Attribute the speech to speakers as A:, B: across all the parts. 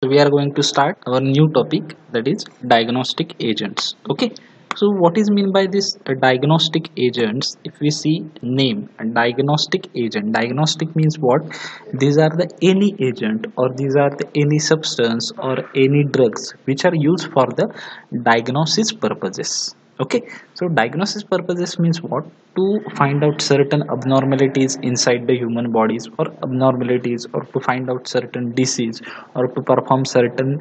A: we are going to start our new topic, that is diagnostic agents. Okay, so what is mean by this diagnostic agents? If we see name, diagnostic agent, diagnostic means what? These are the any agent, or these are the any substance or any drugs which are used for the diagnosis purposes. Okay, so diagnosis purposes means what? To find out certain abnormalities inside the human bodies, or abnormalities, or to find out certain disease, or to perform certain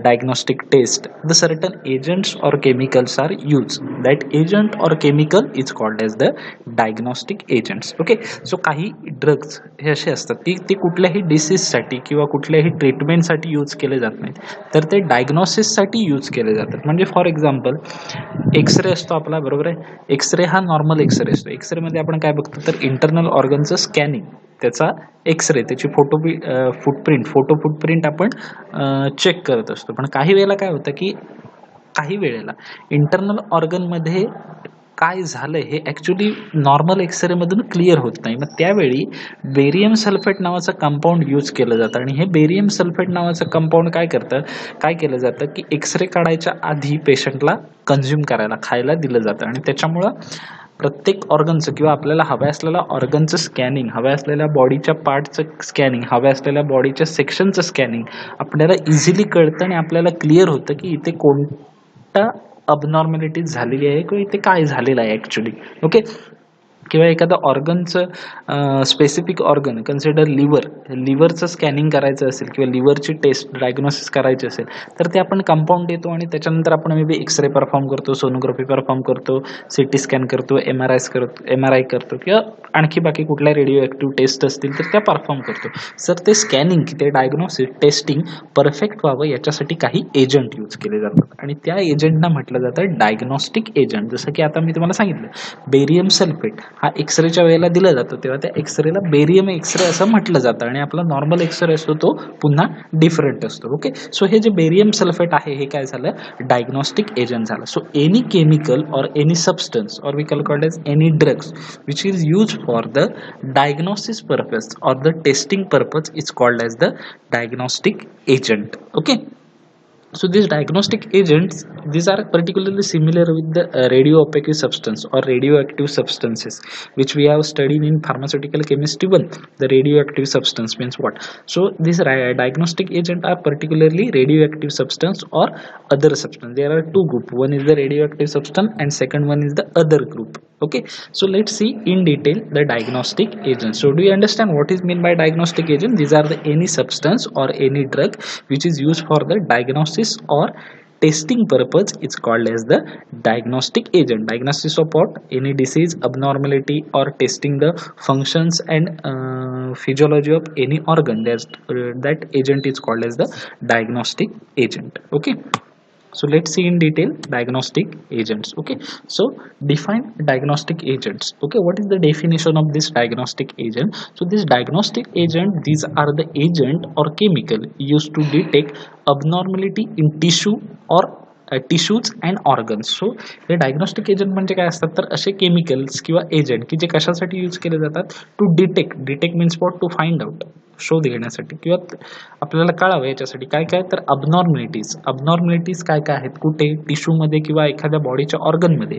A: diagnostic test, the certain agents or chemicals are used. That agent or chemical is called as the diagnostic agents. Okay, so काही drugs हे असे असतात की ते कुठल्याही डिसीजसाठी किंवा कुठल्याही ट्रीटमेंटसाठी use केले जात नाहीत, तर ते डायग्नोसिससाठी यूज केले जातात. म्हणजे फॉर एक्झाम्पल एक्सरे असतो आपला, बरोबर आहे. एक्सरे हा नॉर्मल एक्सरे असतो. एक्सरेमध्ये आपण काय बघतो, तर इंटरनल ऑर्गनचं स्कॅनिंग, त्याचा एक्सरे, त्याची फुटप्रिंट आपण चेक करत असतो. पण काही वेळेला काय होतं की काही वेळेला इंटरनल ऑर्गनमध्ये काय झालंय हे ॲक्च्युली नॉर्मल एक्सरेमधून क्लिअर होत नाही. मग त्यावेळी बेरियम सल्फेट नावाचं कंपाऊंड यूज केलं जातं. आणि हे बेरियम सल्फेट नावाचं कंपाऊंड काय केलं जातं की एक्सरे काढायच्या आधी पेशंटला कन्झ्युम करायला, खायला दिलं जातं. आणि त्याच्यामुळं प्रत्येक ऑर्गनचं किंवा आपल्याला हव्या असलेल्या ऑर्गनचं स्कॅनिंग, हव्या असलेल्या बॉडीच्या पार्टचं स्कॅनिंग, हव्या असलेल्या बॉडीच्या सेक्शनचं स्कॅनिंग आपल्याला इझिली कळतं आणि आपल्याला क्लिअर होतं की इथे कोणता अबनॉर्मॅलिटीज झालेली आहे किंवा इथे काय झालेलं आहे ॲक्च्युली. ओके, किंवा एखादा ऑर्गनचं स्पेसिफिक ऑर्गन, कन्सिडर लिव्हरचं स्कॅनिंग करायचं असेल किंवा लिव्हरची टेस्ट डायग्नोसिस करायची असेल, तर ते आपण कंपाऊंड देतो आणि त्याच्यानंतर आपण मे बी एक्सरे परफॉर्म करतो, सोनोग्राफी परफॉर्म करतो, सिटी स्कॅन करतो, एम आर आय करतो, किंवा आणखी बाकी कुठल्या रेडिओ ॲक्टिव्ह टेस्ट असतील तर त्या परफॉर्म करतो. सर ते स्कॅनिंग, ते डायग्नोसिस, टेस्टिंग परफेक्ट व्हावं याच्यासाठी काही एजंट यूज केले जातात आणि त्या एजंटना म्हटलं जातं डायग्नोस्टिक एजंट. जसं की आता मी तुम्हाला सांगितलं, बेरियम सल्फेट हा एक्सरेच्या वेळेला दिला जातो, तेव्हा त्या एक्सरेला बेरियम एक्सरे असं म्हटलं जातं आणि आपला नॉर्मल एक्सरे असतो तो पुन्हा डिफरंट असतो. ओके, सो हे जे बेरियम सल्फेट आहे हे काय झालं, डायग्नोस्टिक एजंट झालं. So any chemical or any substance or we called as any drugs which is used for the diagnosis purpose or the testing purpose is called as the diagnostic agent. Okay, so these diagnostic agents, these are particularly similar with the radioactive substance or radioactive substances which we have studied in pharmaceutical chemistry 1. The radioactive substance means what? So these diagnostic agent are particularly radioactive substance or other substance. There are two group, one is the radioactive substance and second one is the other group. Okay, so let's see in detail the diagnostic agent. So do you understand what is mean by diagnostic agent? These are the any substance or any drug which is used for the diagnosis or testing purpose. It's called as the diagnostic agent. Diagnosis of what? Any disease, abnormality, or testing the functions and physiology of any organ. That agent is called as the diagnostic agent. Okay, so let's see in detail diagnostic agents. Okay, so define diagnostic agents. Okay, what is the definition of this diagnostic agent? So this diagnostic agent, these are the agent or chemical used to detect abnormality in tissue or tissues and organs. So हे diagnostic agent म्हणजे काय असतात, तर असे chemicals किंवा agent की जे कशासाठी use केले जातात, to detect means what, to find out, शोध घेण्यासाठी किंवा आपल्याला कळावं याच्यासाठी काय काय, तर अबनॉर्मॅलिटीज काय काय आहेत, कुठे, टिश्यूमध्ये किंवा एखाद्या बॉडीच्या ऑर्गनमध्ये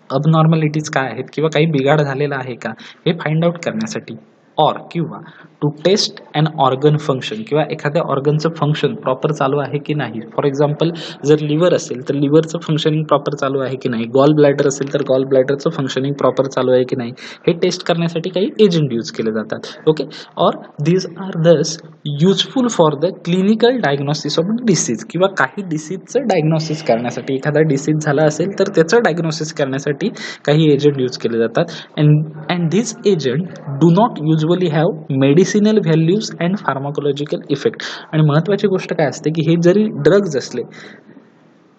A: अबनॉर्मॅलिटीज काय आहेत किंवा काही बिघाड झालेला आहे का हे फाइंड आउट करण्यासाठी, और किंवा to test an organ function, किंवा एखाद्या ऑर्गनचं फंक्शन प्रॉपर चालू आहे की नाही. फॉर एक्झाम्पल जर लिव्हर असेल तर लिव्हरचं फंक्शनिंग प्रॉपर चालू आहे की नाही, गॉल ब्लॅडर असेल तर गॉल ब्लॅडरचं फंक्शनिंग प्रॉपर चालू आहे की नाही, हे टेस्ट करण्यासाठी काही एजंट यूज केले जातात. ओके, और दीज आर दस useful for the clinical diagnosis of disease, किंवा काही डिसीजचं डायग्नोसिस करण्यासाठी, एखादा डिसीज झाला असेल तर त्याचं डायग्नोसिस करण्यासाठी काही एजंट यूज केले जातात. And this agent do not usually have medicinal values and pharmacological effect. आणि महत्त्वाची गोष्ट काय असते की हे जरी ड्रग्ज असले,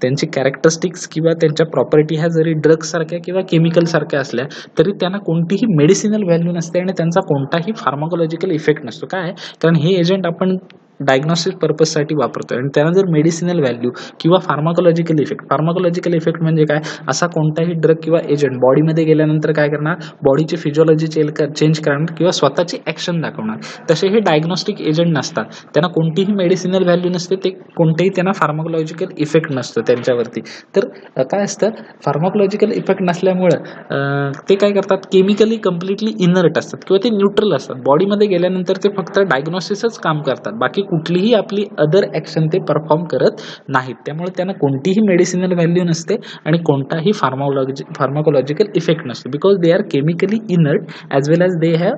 A: त्यांची कॅरेक्टरिस्टिक्स किंवा त्यांच्या प्रॉपर्टी ह्या जरी ड्रग्ज सारख्या किंवा केमिकल सारख्या असल्या तरी त्यांना कोणतीही मेडिसिनल व्हॅल्यू नसते आणि त्यांचा कोणताही फार्माकोलॉजिकल इफेक्ट नसतो. काय, कारण हे एजंट आपण डायग्नोस्टिक पर्पजसाठी वापरतोय आणि त्याला जर मेडिसिनल व्हॅल्यू किंवा फार्माकोलॉजिकल इफेक्ट म्हणजे काय, असा कोणताही ड्रग किंवा एजंट बॉडीमध्ये गेल्यानंतर काय करणार, बॉडीची फिजिओलॉजी चेंज करणार किंवा स्वतःची ॲक्शन दाखवणार. तसे हे डायग्नोस्टिक एजंट नसतात, त्यांना कोणतीही मेडिसिनल व्हॅल्यू नसते, ते कोणतेही त्यांना फार्माकोलॉजिकल इफेक्ट नसतो त्यांच्यावरती. तर काय असतं, फार्माकोलॉजिकल इफेक्ट नसल्यामुळं ते काय करतात, केमिकली कम्प्लिटली इनर्ट असतात किंवा ते न्यूट्रल असतात. बॉडीमध्ये गेल्यानंतर ते फक्त डायग्नोसिसच काम करतात, बाकी कुठलीही आपली अदर ॲक्शन ते परफॉर्म करत नाहीत. त्यामुळे त्यांना कोणतीही मेडिसिनल व्हॅल्यू नसते आणि कोणताही फार्माकोलॉजिकल इफेक्ट नसतो, because they are chemically inert as well as they have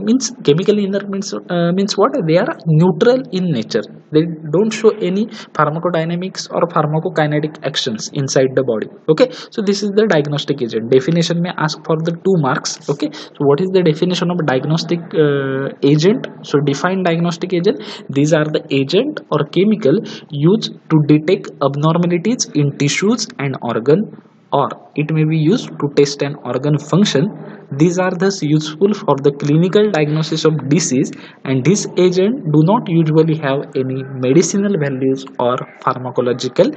A: means chemically inert means what, they are neutral in nature, they don't show any pharmacodynamics or pharmacokinetic actions inside the body. Okay, so this is the diagnostic agent. Definition may ask for the 2 marks. Okay, so what is the definition of diagnostic agent? So define diagnostic agent: these are the agent or chemical used to detect abnormalities in tissues and organ, or it may be used to test an organ function. These are thus useful for the clinical diagnosis of disease, and this agent do not usually have any medicinal values or pharmacological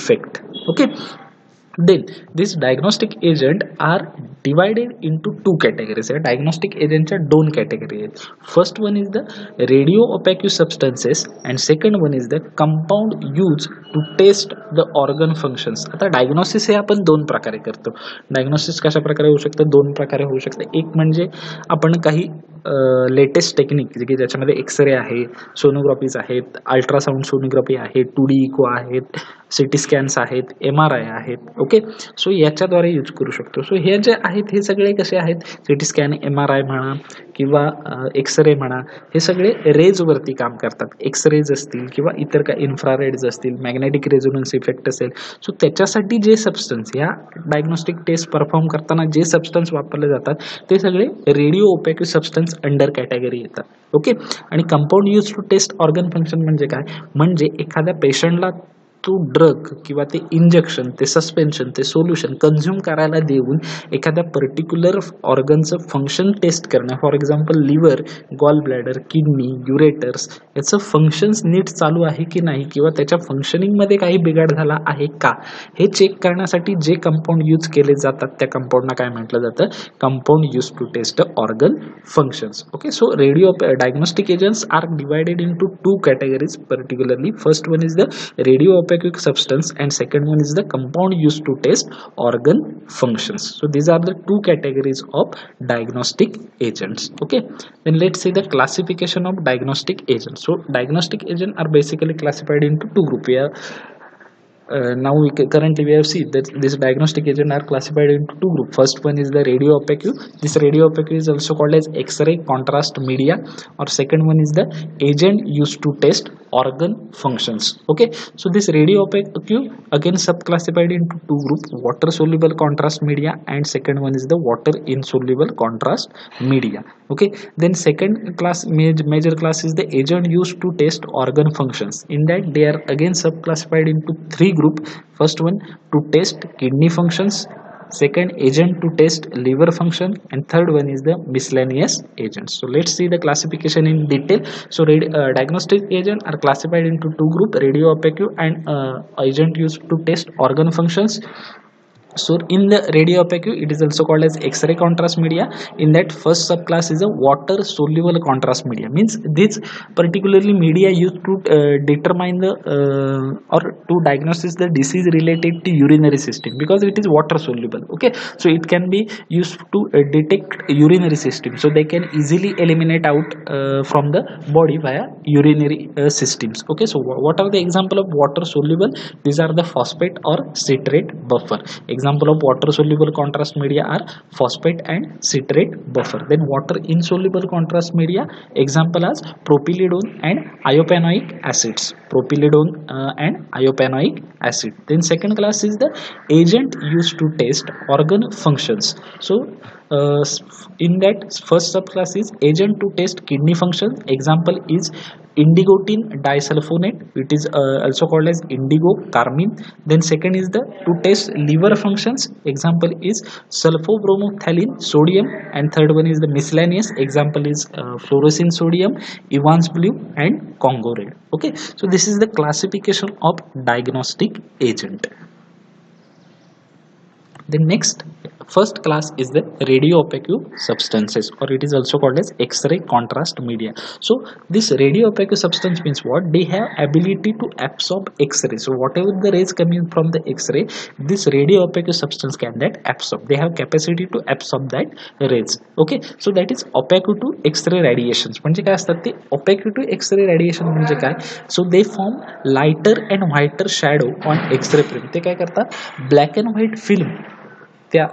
A: effect. Okay, then these diagnostic agent are divided into 2 categories. या diagnostic agentच्या 2 category आहेत. First one is the radiopaque substances and second one is the compound used to test the organ functions. आता diagnosis हे आपण 2 प्रकारे करतो. Diagnosis कशा प्रकारे होऊ शकतं, 2 प्रकारे होऊ शकतं. एक म्हणजे आपण काही लेटेस्ट टेक्निक की ज्याच्यामध्ये एक्सरे आहे, सोनोग्राफीज आहेत, अल्ट्रासाऊंड सोनोग्राफी आहे, 2D इको आहेत, सिटी स्कॅन्स आहेत, MRI आहेत. ओके, सो याच्याद्वारे यूज करू शकतो. सो हे जे आहेत हे सगळे कसे आहेत, सिटी स्कॅन, MRI म्हणा किंवा एक्सरे म्हणा, हे सगळे रेजवरती काम करतात. एक्सरेज असतील किंवा इतर काय इन्फ्रारेड्स असतील, मॅग्नेटिक रेझोनन्स इफेक्ट असेल, सो त्याच्यासाठी जे सबस्टन्स या डायग्नोस्टिक टेस्ट परफॉर्म करताना जे सबस्टन्स वापरले जातात ते सगळे radio opaque substance under category येतात. ओके, आणि compound use to test organ function म्हणजे काय, म्हणजे एखाद्या पेशंटला तो ड्रग किंवा ते इंजेक्शन, ते सस्पेन्शन, ते सोल्युशन कन्झ्युम करायला देऊन एखाद्या पर्टिक्युलर ऑर्गनचं फंक्शन टेस्ट करणं. For example liver, gall bladder, kidney, ureters याचं फंक्शन्स नीट चालू आहे की नाही किंवा त्याच्या फंक्शनिंगमध्ये काही बिघाड झाला आहे का, हे चेक करण्यासाठी जे कंपाऊंड यूज केले जातात त्या कंपाऊंडना काय म्हटलं जातं, compound use to test organ functions. Okay, so diagnostic agents are divided into 2 categories particularly. First one is the radiopaque substance and second one is the compound used to test organ functions. So these are the 2 categories of diagnostic agents. Okay, then let's see the classification of diagnostic agents. So diagnostic agents are basically classified into 2 groups. Now currently we have seen that this diagnostic agent are classified into 2 groups. First one is the radiopaque. This radiopaque is also called as X-ray contrast media, or second one is the agent used to test organ functions. Okay, so this radiopaque again subclassified into 2 groups: water soluble contrast media and second one is the water insoluble contrast media. Okay, then second class, major class is the agent used to test organ functions. In that they are again subclassified into 3 group. First one to test kidney functions, second agent to test liver function, and third one is the miscellaneous agents. So let's see the classification in detail. So diagnostic agent are classified into 2 group: radiopaque and agent used to test organ functions. So in the radiopaque it is also called as X-ray contrast media. In that first subclass is a water soluble contrast media, means this particularly media used to determine the or to diagnose the disease related to urinary system, because it is water soluble. Okay, so it can be used to detect urinary system, so they can easily eliminate out from the body via urinary systems. Okay, so what are the example of water soluble? These are the phosphate or citrate buffer. Example of water soluble contrast media are phosphate and citrate buffer. Then water insoluble contrast media, example as propylidone and iopanoic acids. Propylidone and iopanoic acid. Then second class is the agent used to test organ functions. So in that first subclass is agent to test kidney function. Example is indigotin disulfonate, it is also called as indigo carmine. Then second is the to test liver functions, example is sulfobromophthalin sodium, and third one is the miscellaneous, example is fluorescein sodium, Evans blue, and Congo red. Okay, so this is the classification of diagnostic agent. The next first class is the radio opaque substances, or it is also called as X-ray contrast media. So this radio opaque substance means what? They have ability to absorb X-ray. So whatever the rays coming from the X-ray, this radio opaque substance can that absorb. They have capacity to absorb that rays. Okay, so that is opaque to X-ray radiations. म्हणजे काय असतात ते opaque to X-ray radiation म्हणजे काय? So they form lighter and whiter shadow on X-ray film. ते काय करतात? Black and white film त्या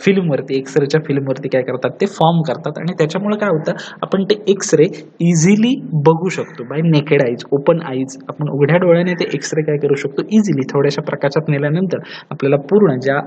A: फिल्मवरती, एक्सरेच्या फिल्मवरती काय करतात ते फॉर्म करतात, आणि त्याच्यामुळे काय होतं, आपण ते एक्सरे इझिली बघू शकतो bye naked eyes, open eyes. आपण उघड्या डोळ्याने ते एक्सरे काय करू शकतो, इझिली थोड्याशा प्रकाशात नेल्यानंतर आपल्याला पूर्ण ज्या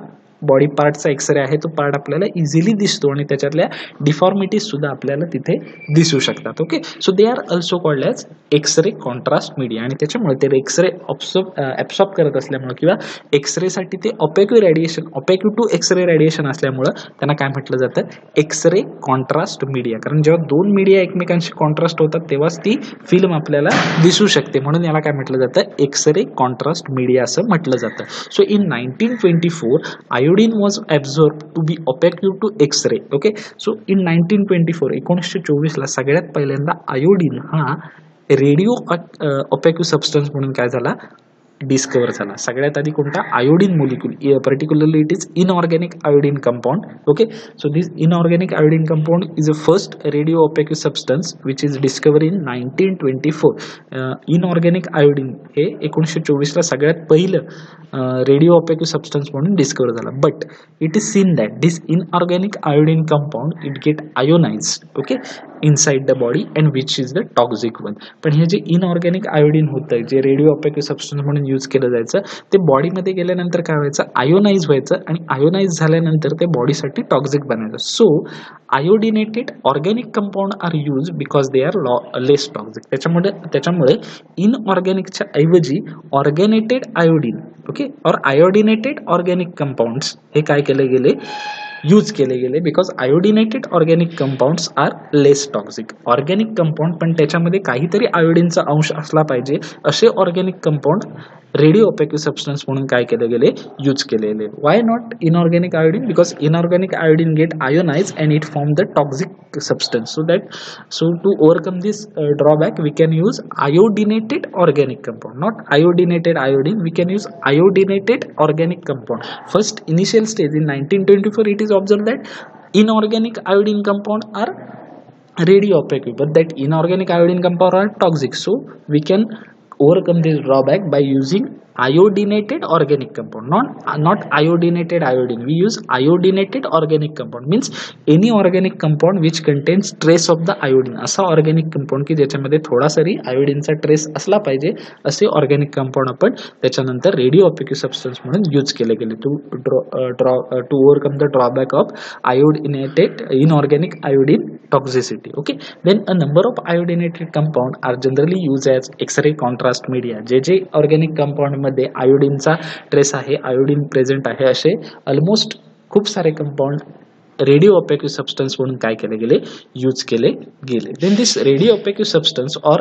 A: बॉडी पार्टचा एक्सरे आहे तो पार्ट आपल्याला इझिली दिसतो, आणि त्याच्यातल्या डिफॉर्मिटीज सुद्धा आपल्याला तिथे दिसू शकतात. Okay, so they are also called as X-ray contrast media, आणि त्याच्यामुळे ते एक्सरे ॲब्सॉर्ब करत असल्यामुळे किंवा एक्सरेसाठी ते ऑपेक्यू रेडिएशन, ऑपेक्यू टू एक्सरे रेडिएशन असल्यामुळं त्यांना काय म्हटलं जातं, एक्सरे कॉन्ट्रास्ट मीडिया. कारण जेव्हा दोन मीडिया एकमेकांशी कॉन्ट्रास्ट होतात तेव्हाच ती फिल्म आपल्याला दिसू शकते, म्हणून याला काय म्हटलं जातं, एक्सरे कॉन्ट्रास्ट मीडिया असं म्हटलं जातं. सो इन 1924 iodine was absorbed to be opaque to X-ray. Okay, so in 1924 1924 ला सगळ्यात पहिल्यांदा आयोडीन हा रेडिओ ऑपेक्यू सबस्टन्स म्हणून काय झाला, डिस्कवर झाला. सगळ्यात आधी कोणता, iodine molecule, particularly it is inorganic iodine compound. Okay, so this inorganic iodine compound is a first radio opaque substance which is discover in 1924. Inorganic iodine हे 1924 ला सगळ्यात पहिलं रेडिओ ऑपेक्यू सबस्टन्स म्हणून डिस्कवर झाला. But it is seen that this inorganic iodine compound it get ionized, okay, inside the body and which is the toxic one. पण हे जे inorganic iodine होतं, जे रेडिओ ऑपेक्यू सबस्टन्स म्हणून use केलं जायचं, ते बॉडीमध्ये गेल्यानंतर काय व्हायचं, आयोनाइज व्हायचं, आणि आयोनाइज झाल्यानंतर ते बॉडीसाठी टॉक्सिक बनायचं. So iodinated organic compound are use because they are less toxic. त्याच्यामुळे इनऑर्गॅनिकच्या ऐवजी ऑर्गॅनेटेड आयोडीन, ओके, और आयोडिनेटेड ऑर्गॅनिक कंपाऊंड्स हे काय केले गेले, यूज केले गेले, because iodinated organic compounds are less toxic. Organic compound पण त्याच्यामध्ये काहीतरी आयोडीनचा अंश असला पाहिजे असे organic compound radio opaque substance म्हणून काय केले गेले, यूज केलेले. Why not inorganic iodine, because inorganic iodine get ionize and it form the toxic substance. So to overcome this drawback we can use iodinated organic compound, not iodinated iodine, we can use iodinated organic compound. First initial stage in 1924 it is observed that inorganic iodine compound are radio opaque, but that inorganic iodine compound are toxic. So we can overcome this drawback by using iodinated organic compound, not iodinated iodine. We use iodinated organic compound, means any organic compound which contains trace of the iodine. असा organic compound की ज्याच्यामध्ये थोडासारी आयोडीनचा trace असला पाहिजे असे organic compound आपण त्याच्यानंतर radio opaque substance म्हणून use केले गेले to overcome the drawback of iodinated inorganic iodine toxicity. Okay, then a number of iodinated compound are generally used as X-ray contrast media. J organic compound मध्ये आयोडीनचा trace आहे, iodine present आहे, असे almost खूप सारे compound radio opaque substance म्हणून काय केले गेले, यूज केले गेले. Then this radio opaque substance और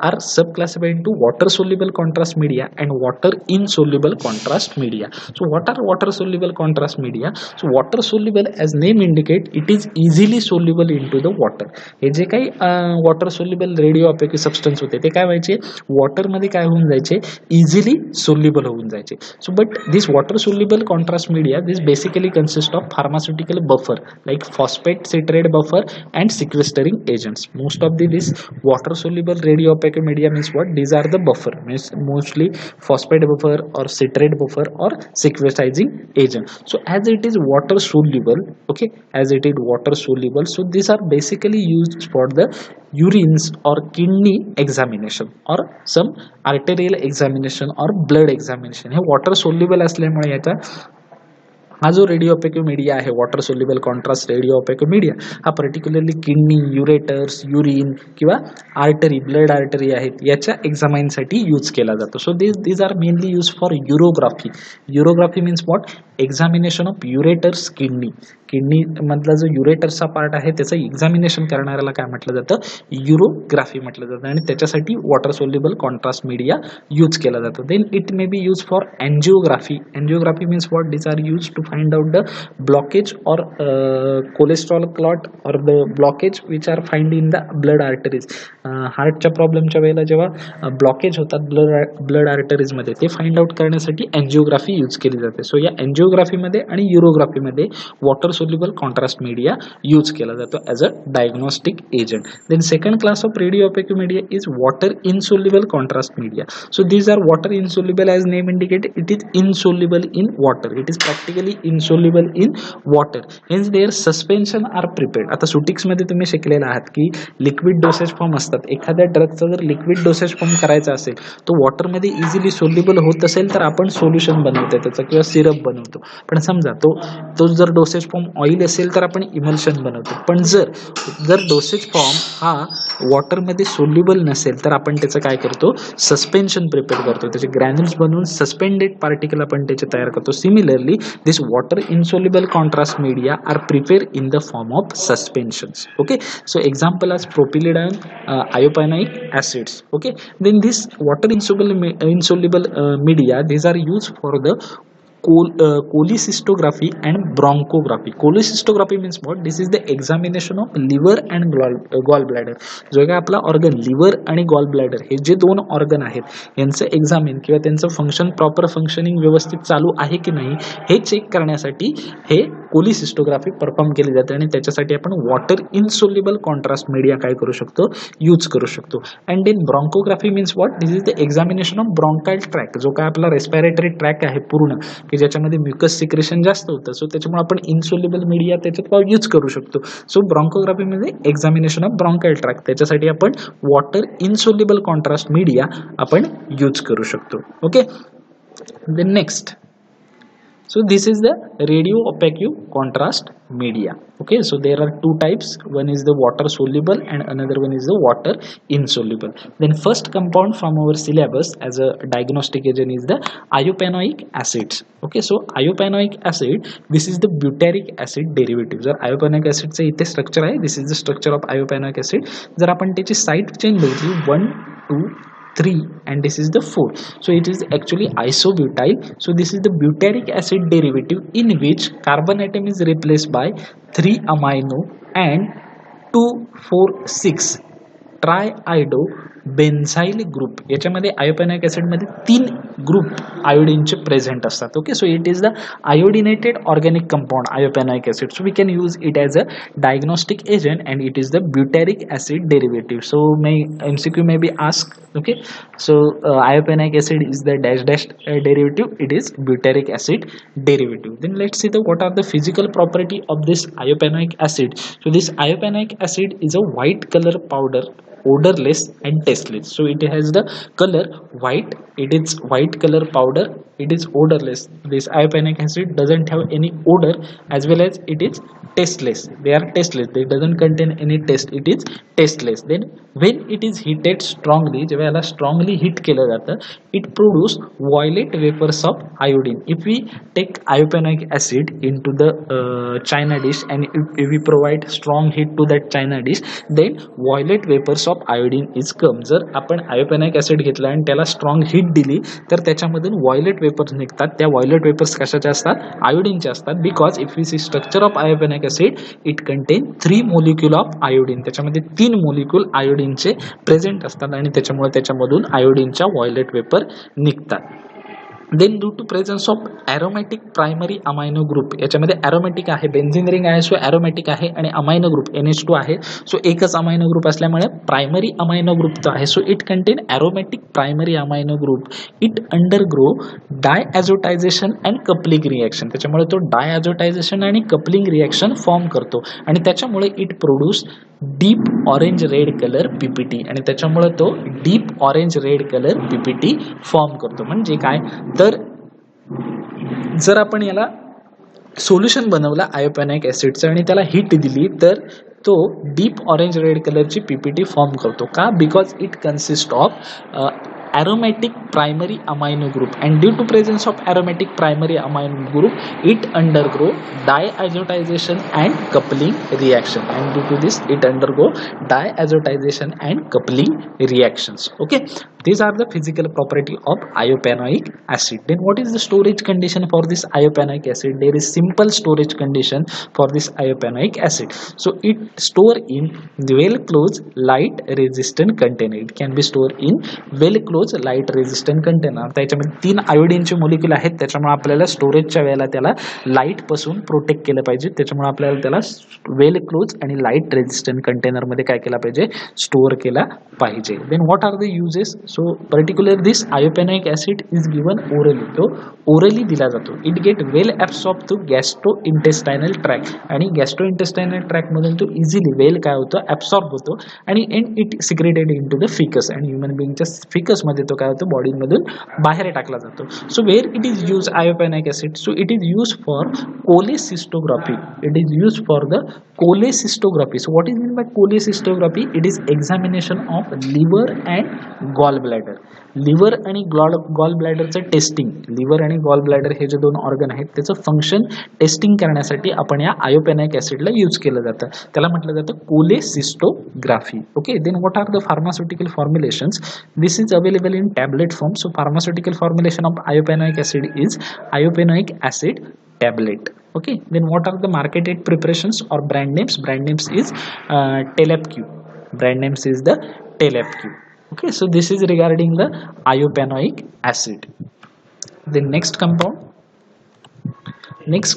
A: are subclassified into water soluble contrast media and water insoluble contrast media. So what are water soluble contrast media? So water soluble as name indicate it is easily soluble into the water. हे जे काही water soluble radio opaque substance होते ते काय व्हायचे, वॉटरमध्ये काय होऊन जायचे, इझिली सोल्युबल होऊन जायचे. So but this water soluble contrast media this basically consist of pharmaceutical buffer like phosphate citrate buffer and sequestering agents. Most of this water soluble radio opaque media means what, these are the buffer, means mostly phosphate buffer or citrate buffer or sequestering agent. So as it is water soluble, okay, as it is water soluble, so these are basically used for the urines or kidney examination or some arterial examination or blood examination. हे water soluble असल्यामुळे याचा हा जो radio opaque media आहे, water soluble contrast radio opaque media, हा particularly kidney, ureters, urine किंवा artery, blood artery आहेत याच्या एक्झामाइनसाठी यूज केला जातो. So these are mainly use for urography. Urography means what? Examination of ureters, kidney मधला जो युरेटर्सचा पार्ट आहे त्याचं एक्झामिनेशन करणाऱ्याला काय म्हटलं जातं? युरोग्राफी म्हटलं जातं. आणि त्याच्यासाठी water soluble contrast media use केला जातो. Then it may be use for angiography. Angiography means what? These are used to find out the blockage or cholesterol clot or the blockage which are find in the blood arteries. हार्टच्या प्रॉब्लेमच्या वेळेला जेव्हा blockage होतात blood आर्टरीजमध्ये, ते find out करण्यासाठी angiography use केली जाते. सो या एंजिओग्राफीमध्ये आणि युरोग्राफीमध्ये water soluble contrast media use केला जातो as a diagnostic agent. Then second class of radio opaque media is water insoluble contrast media. So these are water insoluble as name indicate, it is insoluble in water, it is practically insoluble in water, hence their suspension are prepared. आता सुटिक्समध्ये तुम्ही शिकलेला आहात की liquid dosage form असतात. एखाद्या ड्रगचा जर liquid dosage form करायचा असेल, तो वॉटरमध्ये इझिली सोल्युबल होत असेल तर आपण सोल्युशन बनवतो त्याचं किंवा सिरप बनवतो. पण समजा तो जर डोसेज फॉर्म ऑइल असेल तर आपण इमल्शन बनवतो. पण जर डोसेज फॉर्म हा वॉटरमध्ये सोल्युबल नसेल तर आपण त्याचं काय करतो? सस्पेन्शन प्रिपेअर करतो, त्याचे ग्रॅन्युल्स बनवून सस्पेंडेड पार्टिकल आपण त्याचे तयार करतो. Similarly this water insoluble contrast media are prepare in the form of suspensions. Okay, so example आज propyliodone, iopanic acids. Okay, then this water insoluble media, these are used for the cholecystography and bronchography. Cholecystography means what? This is the examination of liver and gallbladder. जो काय आपला organ liver आणि gall bladder हे जे दोन organ आहेत यांचं examine किंवा त्यांचं फंक्शन प्रॉपर फंक्शनिंग व्यवस्थित चालू आहे की नाही हे चेक करण्यासाठी हे कोलिसिस्टोग्राफी परफॉर्म केली जाते. आणि त्याच्यासाठी आपण वॉटर इनसोल्युबल कॉन्ट्रास्ट मीडिया काय करू शकतो? यूज करू शकतो. And in bronchography means what? This is the examination of bronchial tract, जो काय आपला रेस्पिरेटरी ट्रॅक आहे पूर्ण, की ज्याच्यामध्ये म्युकस सिक्रेशन जास्त होतं. सो त्याच्यामुळे आपण इनसोल्युबल मीडिया त्याच्यात यूज करू शकतो. सो ब्रॉन्कोग्राफीमध्ये एक्झामिनेशन ऑफ ब्रॉन्काइल ट्रॅक, त्याच्यासाठी आपण वॉटर इनसोल्युबल कॉन्ट्रास्ट मीडिया आपण यूज करू शकतो. Okay, then next, so this is the radio opaque contrast media. Okay, so there are two types, one is the water soluble and another one is the water insoluble. Then first compound from our syllabus as a diagnostic agent is the iopanoic acids. Okay, so iopanoic acid, this is the butyric acid derivative. जर iopanoic acid चे इथे structure आहे, this is the structure of iopanoic acid. जर आपण त्याची side chain बघितली 1 2 3 and this is the 4, so it is actually isobutyl. So this is the butyric acid derivative in which carbon atom is replaced by 3 amino and 2 4 6 triiodo benzyl group. याच्यामध्ये iopanoic ॲसिडमध्ये 3 group आयोडीनचे present असतात. Okay, so it is the iodinated organic compound iopanoic acid. So we can use it as a diagnostic agent and it is the butyric acid derivative. So may MCQ may be asked. Okay, so iopanic acid is the dash derivative, it is butyric acid derivative. Then let's see what are the physical property of this iopanic acid. So this iopanic acid is a white color powder, odorless and tasteless. So it has the color white, it is white color powder, it is odorless. This iopanic acid doesn't have any odor as well as it is tasteless. They are tasteless, they doesn't contain any taste, it is tasteless. Then when it is heated strongly, जेव्हा याला strongly heat केलं जातं, it produce violet vapors of iodine. If we take iopanic acid into the china dish and if we provide strong heat to that china dish, then violet vapors of iodine is come. जर आपण iopanic acid घेतला आणि त्याला strong heat दिली तर त्याच्यामधून violet vapors निघतात. त्या violet vapors कशाचे असतात? आयोडीनचे असतात. Because if we see structure of iopanic acid, it contain 3 molecule of iodine. त्याच्यामध्ये 3 मोलिक्यूल आयोडीनचे प्रेझेंट असतात आणि त्याच्यामुळे त्याच्यामधून आयोडीनच्या व्हायोलेट वेपर निघतात. Then due to presence of aromatic primary amino group, याच्यामध्ये ॲरोमॅटिक आहे, बेन्झिन रिंग आहे सो ॲरोमॅटिक आहे आणि अमायनो ग्रुप NH2 आहे. सो एकच अमायनो ग्रुप असल्यामुळे प्रायमरी अमायनो ग्रुप आहे. So it contain aromatic primary amino group. It undergo diazotization and coupling reaction. त्याच्यामुळे तो डायॲझोटायझेशन आणि कपलिंग रिॲक्शन फॉर्म करतो आणि त्याच्यामुळे it produce deep orange red colour PPT आणि त्याच्यामुळे तो deep orange red colour PPT form करतो. म्हणजे काय तर जर आपण याला सोल्युशन बनवला आयोपॅनिक ॲसिडचं आणि त्याला हीट दिली तर तो डीप ऑरेंज रेड कलरची पीपीटी फॉर्म करतो का? Because it consist of aromatic primary amino group, and due to presence of aromatic primary amino group it undergo diazotization and coupling reaction, and due to this it undergo diazotization and coupling reactions. Okay, these are the physical property of iopanoic acid. Then what is the storage condition for this iopanoic acid? There is simple storage condition for this iopanoic acid. So it store in well closed light resistant container. It can be stored in well closed light resistant container. त्याच्यामध्ये 3 आयोडीनचे molecule आहेत, त्याच्यामुळे आपल्याला स्टोरेजच्या वेळेला त्याला light पासून protect केलं पाहिजे. त्याच्यामुळे आपल्याला त्याला वेल क्लोज आणि लाईट रेझिस्टंट कंटेनर मध्ये काय केला पाहिजे? स्टोअर केला पाहिजे. Then what are the uses? So particular this iopanoic acid is given orally. तो ओरली दिला जातो. It get well absorb to gastro intestinal tract, आणि गॅस्ट्रो इंटेस्टायनल ट्रॅक मधून तो इझिली वेल काय होतो? ॲब्सॉर्ब होतो आणि it secreted into the faeces, आणि ह्युमन बिंगच्या फिकस मध्ये तो काय होतो? बॉडीमधून बाहेर टाकला जातो. So where it is use iopanoic acid? So it is use for cholecystography. It is use for the cholecystography. So what is mean by cholecystography? It is examination of liver and gall bladder. Liver आणि gall ब्लॅडरचं testing. Liver आणि gall bladder हे जे 2 organ आहेत त्याचं function testing करण्यासाठी आपण या आयोपॅनिक ऍसिडला यूज केलं जातं. त्याला म्हटलं जातं cholecystography. Okay, then what are the pharmaceutical formulations? This is available in tablet form. So pharmaceutical formulation of iopanoic acid is iopanoic acid tablet. Okay, then what are the marketed preparations or brand names? Brand names is Telep-Q. Brand names is the Telep-Q. Okay, so this is regarding the iopanoic acid. The next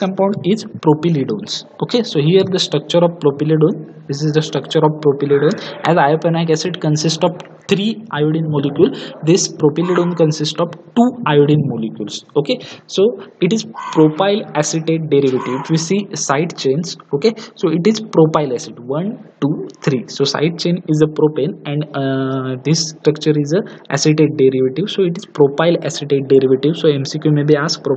A: compound is propylidones. Okay, so here the structure of propylidone. This is the structure of propylidone. As iopanoic acid consists of 3 iodine molecule, this propylidone consists of 2 iodine molecules. Okay, so it is propyl acetate derivative. If we see side chains, okay, so it is propyl acid 1 2 3. So side chain is a propane, and this structure is a acetate derivative, so it is propyl acetate derivative. So MCQ may be asked,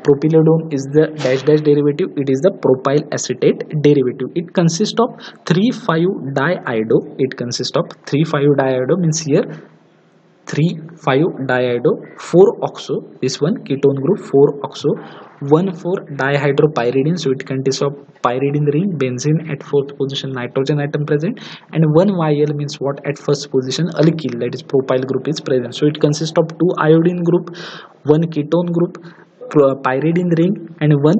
A: propylidone is the dash dash derivative. It is the propyl acetate derivative. It consists of 3,5-diiodo. It consists of 3,5-diiodo means here 3,5-diiodo, 4-oxo, this one ketone group 4-oxo, 1,4-dihydropyridine. So it consists of pyridine ring, benzene at 4th position, nitrogen atom present, and 1-YL means what? At 1st position alkyl, that is propyl group is present. So it consists of 2 iodine group, 1 ketone group, pyridine ring, and 1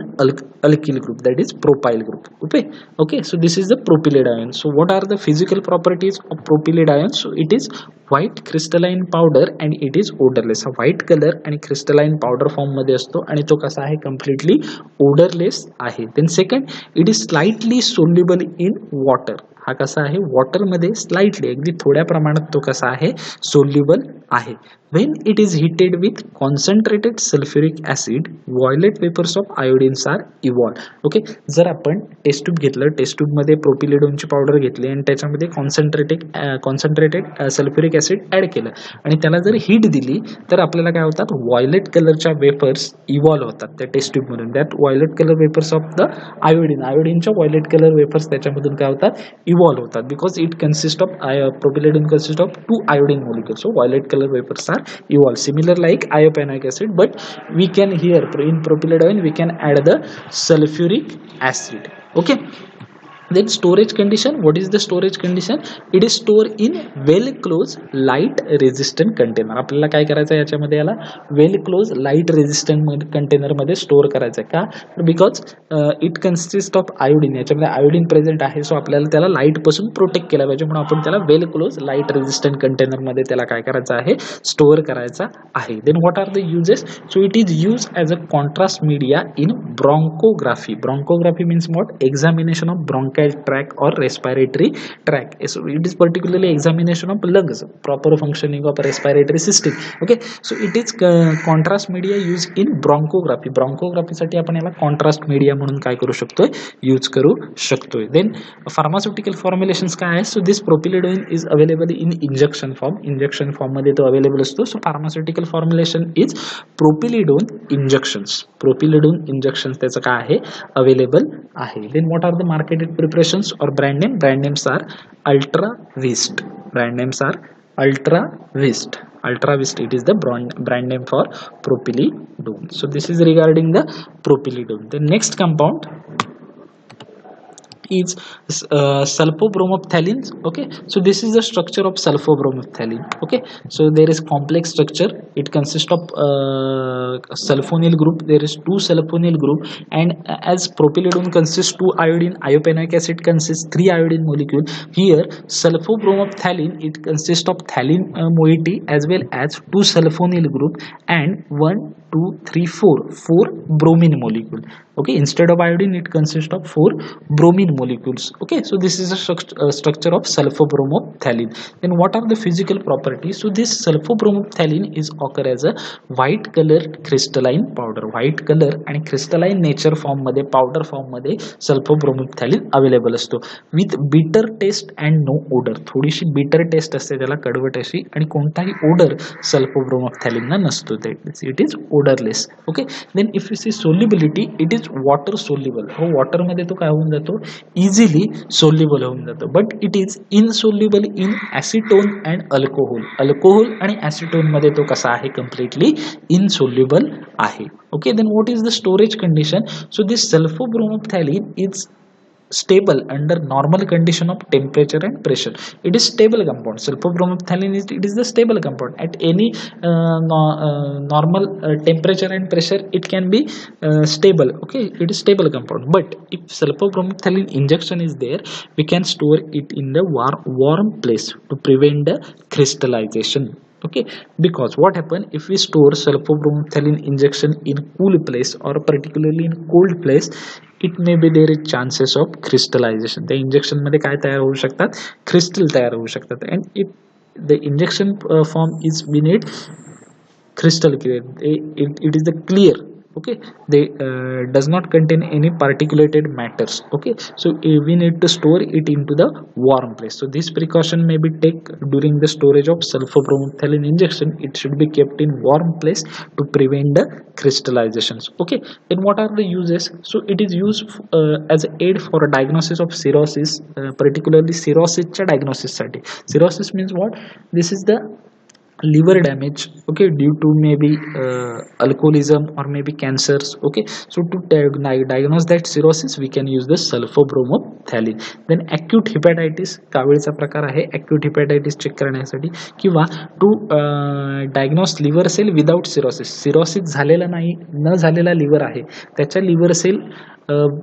A: alkyl group, that is propyl group. Okay, so this is the propylid ion. So what are the physical properties of propylid ion? So it is white crystalline powder and it is odorless. हा white colour आणि crystalline powder form मध्ये असतो आणि तो कसा आहे? Completely odourless आहे. Then second, it is slightly soluble in water. हा कसा आहे? वॉटर मध्ये स्लाइटली, अगदी थोड्या प्रमाणात तो कसा आहे? सोल्युबल आहे. When it is heated with concentrated sulfuric acid, violet vapors of iodines are evolved. Okay, जर आपण टेस्ट ट्यूब घेतलं, टेस्ट ट्यूब मध्ये प्रोपिलिडोनची पावडर घेतली आणि त्याच्यामध्ये कॉन्सन्ट्रेटेड सल्फ्युरिक ऍसिड ऍड केलं आणि त्याला जर हीट दिली तर आपल्याला काय होतात? व्हायोलेट कलरच्या वेपर्स इव्हॉल्व होतात त्या टेस्ट ट्यूब मधून. That violet colour vapours of the आयोडीनच्या व्हायोलेट कलर वेपर्स त्याच्यामधून काय होतात? इव्हॉल्व होतात. Because it consist of propyliodone consist of 2 iodine molecules. So violet color vapors are evolved similar like iopanoic acid, but we can here in propylidone we can add the sulfuric acid. Okay, then storage condition. What is the storage condition? It is stored in well closed light resistant container. आपल्याला काय करायचं आहे याच्यामध्ये? याला well closed light resistant container मध्ये store करायचं आहे. का? Because it consist of iodine. याच्यामध्ये आयोडीन प्रेझेंट आहे, सो आपल्याला त्याला लाईट पासून प्रोटेक्ट केला पाहिजे, म्हणून आपण त्याला well close light resistant container मध्ये त्याला काय करायचं आहे? स्टोअर करायचा आहे. Then what are the uses? So it is use as a contrast media in bronchography. Bronchography means what? Examination of bronch bronchial tract or respiratory tract. So it is particularly examination of lungs, proper functioning of respiratory system. Okay, so it is contrast media used in bronchography. Bronchography साठी आपण याला contrast media म्हणून काय करू शकतोय, use करू शकतोय. Then pharmaceutical formulations काय आहे, so this propyliodone is available in injection form. Injection form मध्ये तो अवेलेबल असतो. So pharmaceutical formulation is propyliodone injections. Propyliodone injections त्याचं काय आहे, अवेलेबल आहे. Then what are the marketed preparations or brand name. Brand names are Ultravist. Brand names are Ultravist. Ultravist, it is the brand name for propylidone. So this is regarding the propylidone. The next compound is sulfobromophthalin. Okay, so this is the structure of sulfobromophthalin. Okay, so there is complex structure. It consists of sulfonyl group. There is 2 sulfonyl group, and as propylidone consists 2 iodine, iopanoic acid consists 3 iodine molecule. Here sulfobromophthalin, it consists of phthalin moiety as well as 2 sulfonyl group and 1 2 3 4 bromine molecule. Okay, instead of iodine it consists of 4 bromine molecules. Okay, so this is a structure of sulfobromophthalin. Then what are the physical properties? So this sulfobromophthalin is occur as a white color crystalline powder. White color आणि crystalline nature form मध्ये, powder form मध्ये sulfobromophthalin available असतो with bitter taste and no odor. थोडीशी bitter taste असते त्याला, कडवट अशी, आणि कोणताही odor sulfobromophthalin ला नसतो. It is odorless. Okay, then if you see solubility, it is water soluble. हो, वॉटर मध्ये तो काय होऊन जातो, इझिली सोल्युबल होऊन जातो. But it is insoluble in acetone and alcohol. Alcohol आणि ऍसिटोन मध्ये तो कसा आहे, कम्प्लिटली इनसोल्युबल आहे. Okay, then what is the storage condition. So this sulfobromophthalin is stable under normal condition of temperature and pressure. It is stable compound. Sulfobromophthalin is, it is the stable compound at any normal temperature and pressure. It can be stable. Okay, it is stable compound. But if sulfobromophthalin injection is there, we can store it in the warm place to prevent the crystallization. Okay, because what happen if we store sulfobromophthalin injection in cool place or particularly in cold place, it may be there is chances of crystallization. The injection मध्ये काय तयार होऊ शकतात, crystal तयार होऊ शकतात. And if the injection form is, we need crystal clear, it is the clear. Okay, they does not contain any particulated matters. Okay, so we need to store it into the warm place. So this precaution may be taken during the storage of sulfobromophthalin injection. It should be kept in warm place to prevent the crystallizations. Okay, then what are the uses? So it is used as an aid for a diagnosis of cirrhosis, particularly cirrhosis च्या diagnosis साठी. Cirrhosis means what? This is the liver damage, okay, due to maybe alcoholism or maybe cancers. Okay, so to diagnose that cirrhosis we can use the sulfobromophthalin. Then acute hepatitis, कावीळचा प्रकार आहे acute hepatitis check करण्यासाठी, किंवा to diagnose liver cell without cirrhosis. cirrhosis झालेला नाही, न झालेला liver आहे, त्याच्या liver cell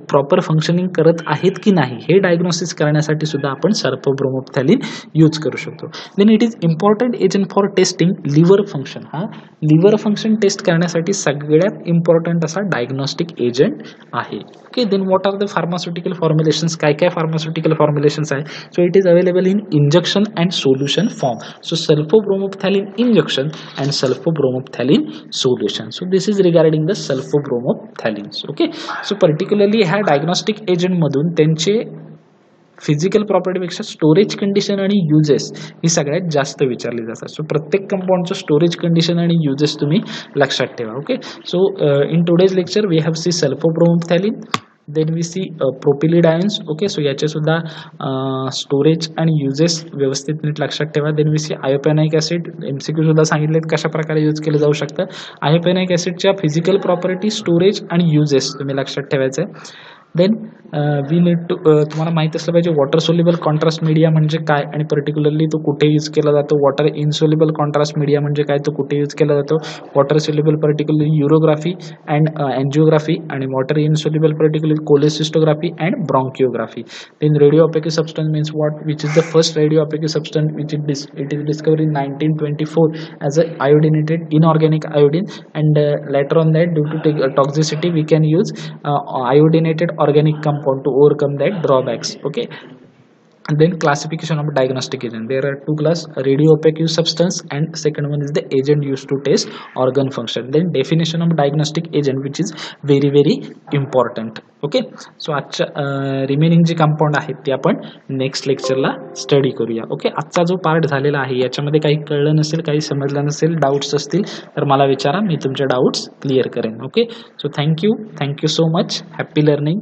A: प्रॉपर फंक्शनिंग करत आहेत की नाही हे डायग्नोसिस करण्यासाठी सुद्धा आपण sulfobromophthalin यूज करू शकतो. Then it is important agent for testing liver function. हा लिव्हर फंक्शन टेस्ट करण्यासाठी सगळ्यात इम्पॉर्टंट असा डायग्नोस्टिक एजंट आहे. Okay, then what are the pharmaceutical formulations. काय काय फार्मास्युटिकल फॉर्म्युलेशन्स आहे. So it is available in injection and solution form. So sulfobromophthalin injection and sulfobromophthalin solution. So this is regarding the sulfobromophthalin. Okay, so particularly ह्या diagnostic agent मधून त्यांचे physical प्रॉपर्टीपेक्षा storage condition आणि uses ही सगळ्यात जास्त विचारली जातात. सो प्रत्येक कंपाऊंडचं स्टोरेज कंडिशन आणि युजेस तुम्ही लक्षात ठेवा. Okay, so in today's lecture we have see sulfobromophthalin, then we see propyliodones. Okay, so याचे सुद्धा स्टोरेज आणि युजेस व्यवस्थित नीट लक्षात ठेवा. Then we see iopanoic acid, MCQ सुद्धा सांगितलेत कशा प्रकारे यूज केलं जाऊ शकतं. आयोपॅनाइक ऍसिडच्या फिजिकल प्रॉपर्टी, स्टोरेज आणि युजेस तुम्ही लक्षात ठेवायचं आहे. देन वी नीड टू, तुम्हाला माहित असलं पाहिजे वॉटर सोल्युबल कॉन्ट्रास्ट मीडिया म्हणजे काय आणि पर्टिक्युलरली तो कुठे यूज केला जातो. वॉटर इनसोल्युबल कॉन्ट्रास्ट मीडिया म्हणजे काय, तो कुठे यूज केला जातो. Water soluble particularly urography and angiography, आणि water insoluble particularly cholecystography and bronchography. Then radio opaque substance means what, which is the first radio opaque substance which it is discovered in 1924 as a iodinated inorganic iodine, and later on that due to toxicity we can use iodinated organic compound to overcome that drawbacks. Okay, and then classification of diagnostic agent, there are two class: radiopaque substance, and second one is the agent used to test organ function. Then definition of diagnostic agent, which is very very important. Okay, so आजच्या remaining जे compound आहेत ते आपण next लेक्चरला study करूया. Okay, आजचा जो part झालेला आहे याच्यामध्ये काही कळलं नसेल, काही समजलं नसेल, डाऊट्स असतील तर मला विचारा, मी तुमचे डाऊट्स क्लिअर करेन. Okay, so thank you so much. Happy learning.